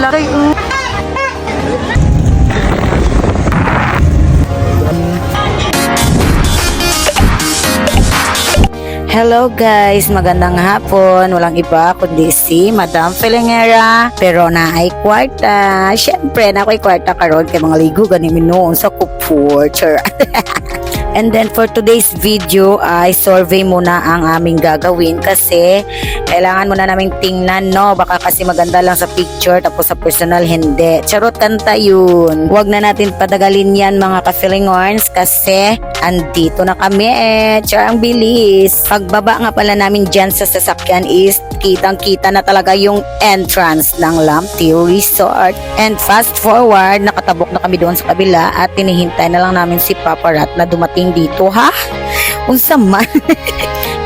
talaga. Hello guys, magandang hapon. Walang iba kundi si Madam Filingera. Pero na ay kwarta. Siyempre, na ako'y kwarta karon kay mga ligo ganing minuon sa kupur. And then for today's video ay survey muna ang aming gagawin kasi kailangan muna naming tingnan, no? Baka kasi maganda lang sa picture tapos sa personal hindi. Charot kanta yun. Huwag na natin padagalin yan mga ka-feelingorns kasi andito na kami Char, ang bilis. Pagbaba nga pala namin dyan sa sasakyan is kitang-kita na talaga yung entrance ng Lamteo Resort. And fast forward, nakatabok na kami doon sa kabila at tinihintay na lang namin si Papa Rat na dumating dito, ha? Unsa man.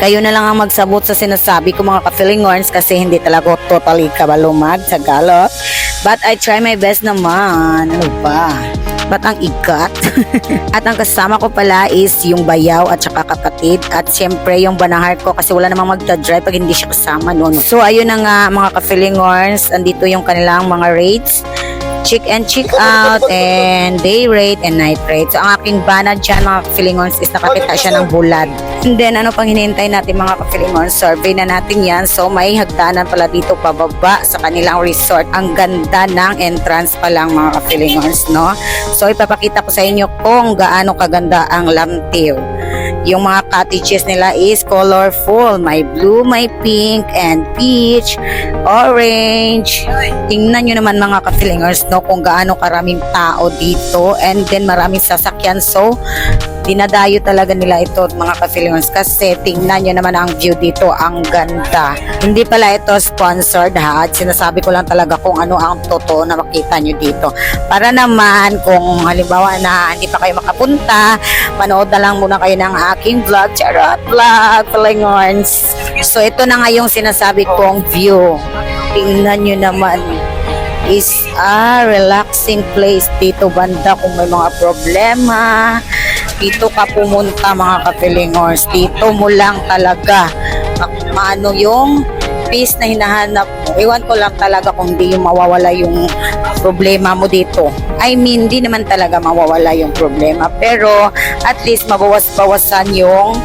Kayo na lang ang magsabot sa sinasabi ko mga ka-feelingorns kasi hindi talaga totally kabalumag sa Tagalog. But I try my best naman. Ano ba? Ba't ang ikat? At ang kasama ko pala is yung bayaw at saka kapatid at syempre yung banahar ko kasi wala namang magdadrive pag hindi siya kasama noon. So ayun na nga mga ka-feelingorns, andito yung kanilang mga rates. Check and check out and day rate and night rate. So ang aking bana dyan mga ka-feelingorns is nakakita siya ng bulad. And then ano pang hinihintay natin mga ka-feelingorns, survey na natin yan. So may hagdanan pala dito pababa sa kanilang resort. Ang ganda ng entrance pa lang mga ka-feelingorns, no? So ipapakita ko sa inyo kung gaano kaganda ang Lamteo. Yung mga cottages nila is colorful. May blue, may pink, and peach, orange. Tingnan nyo naman mga ka-feelingers, no, kung gaano karaming tao dito. And then maraming sasakyan. So, dinadayo talaga nila ito mga ka-feelingers kasi tingnan nyo naman ang view dito. Ang ganda. Hindi pala ito sponsored ha. At sinasabi ko lang talaga kung ano ang totoo na makita nyo dito. Para naman kung halimbawa na hindi pa kayo makapunta, manood na lang muna kayo ng aking vlog. Charot vlog, feelingorns. So ito na nga yung sinasabi kong view. Tingnan nyo naman. Is a relaxing place dito banda kung may mga problema. Dito ka pumunta mga ka-feelingorns. Dito mo lang talaga maano yung peace na hinahanap mo. Iwan ko lang talaga kung di yung mawawala yung problema mo dito. I mean, di naman talaga mawawala yung problema. Pero at least mabawas-bawasan yung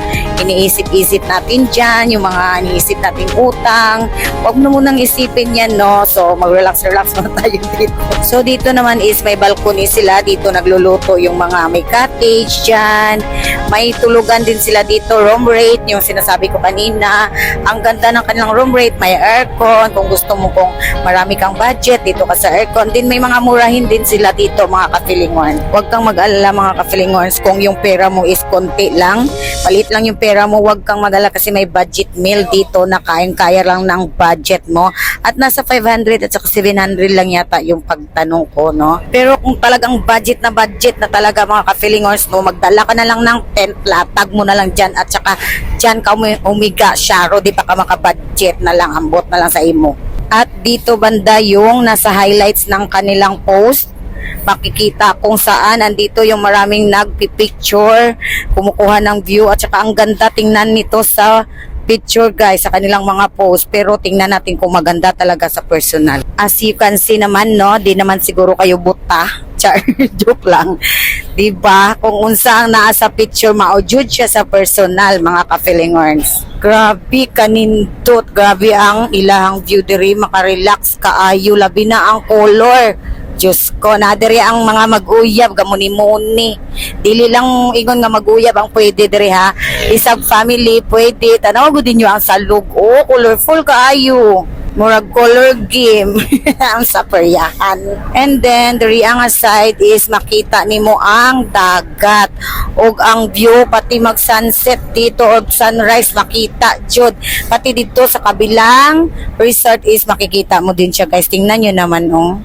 iniisip-isip natin dyan, yung mga iniisip natin utang. Huwag na munang isipin yan, no? So, mag-relax-relax muna tayo dito. So, dito naman is may balcony sila. Dito nagluluto yung mga may cottage dyan. May tulugan din sila dito. Room rate, yung sinasabi ko kanina. Ang ganda ng kanilang room rate. May aircon. Kung gusto mo kung marami kang budget, dito ka sa aircon. Din may mga murahin din sila dito, mga ka-feelingorns. Huwag kang mag-alala, mga ka-feelingorns, kung yung pera mo is konti lang. Palit lang yung pera mo, wag kang mag-alala kasi may budget meal dito na kayang-kaya lang ng budget mo. At nasa 500 at saka 700 lang yata yung pagtanong ko, no? Pero kung talagang budget na talaga mga ka-feelingorns mo, magdala ka na lang ng tent, latag mo na lang dyan at saka dyan ka umiga, syaro, di pa ka makabudget na lang, ambot na lang sa imo. At dito banda yung nasa highlights ng kanilang post. Makikita kung saan andito yung maraming nagpipicture, kumukuha ng view at saka ang ganda tingnan nito sa picture guys, sa kanilang mga post. Pero tingnan natin kung maganda talaga sa personal. As you can see naman, no, di naman siguro kayo buta. Char, joke lang. Diba? Kung unsa ang naa sa picture, maujud siya sa personal, mga ka-feelingorns. Grabe kanindot, grabe ang ilahang view diri, makarelax kaayo, labi na ang color. Diyos ko, nadiri ang mga mag-uyab, gamuni-muni. Dili lang ingon nga mag-uyab ang pwede diri ha. Isang family pwede. Tanaw din nyo ang salug. Oh, colorful kaayo. Murag color game ang saperyahan. And then, diri ang side is makita nimo ang dagat. Og ang view, pati mag-sunset dito o sunrise makita jud. Pati dito sa kabilang resort is makikita mo din siya guys. Tingnan nyo naman oh.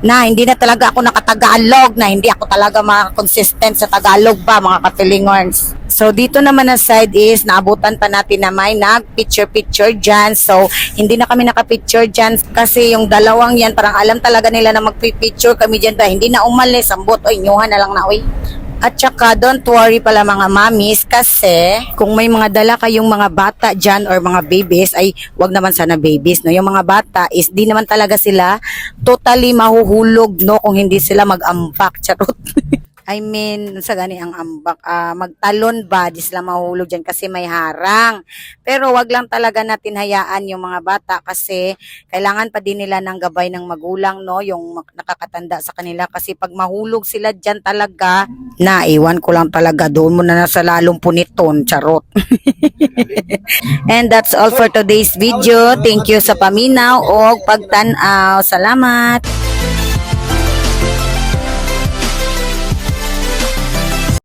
Na hindi na talaga ako nakatagalog, na hindi ako talaga consistent sa Tagalog ba mga ka-feelingorns. So dito naman na side is naabutan pa natin na may nag-picture dyan. So hindi na kami nakapicture dyan kasi yung dalawang yan parang alam talaga nila na mag-picture kami dyan ba. Hindi na umalis, ambot, oy, nyuhan na lang na oy. At saka, don't worry pala mga mamis kasi kung may mga dala kayong mga bata dyan or mga babies, ay wag naman sana babies, no? Yung mga bata is di naman talaga sila totally mahuhulog, no? Kung hindi sila mag-ambak, charot. I mean, sa gani ang ambak, magtalon ba, di sila mahulog dyan kasi may harang. Pero wag lang talaga natin hayaan yung mga bata kasi kailangan pa din nila ng gabay ng magulang, no? Yung nakakatanda sa kanila kasi pag mahulog sila dyan talaga, naiwan ko lang talaga, doon mo na nasa lalong puniton, charot. And that's all for today's video. Thank you sa paminaw o pagtanaw. Salamat!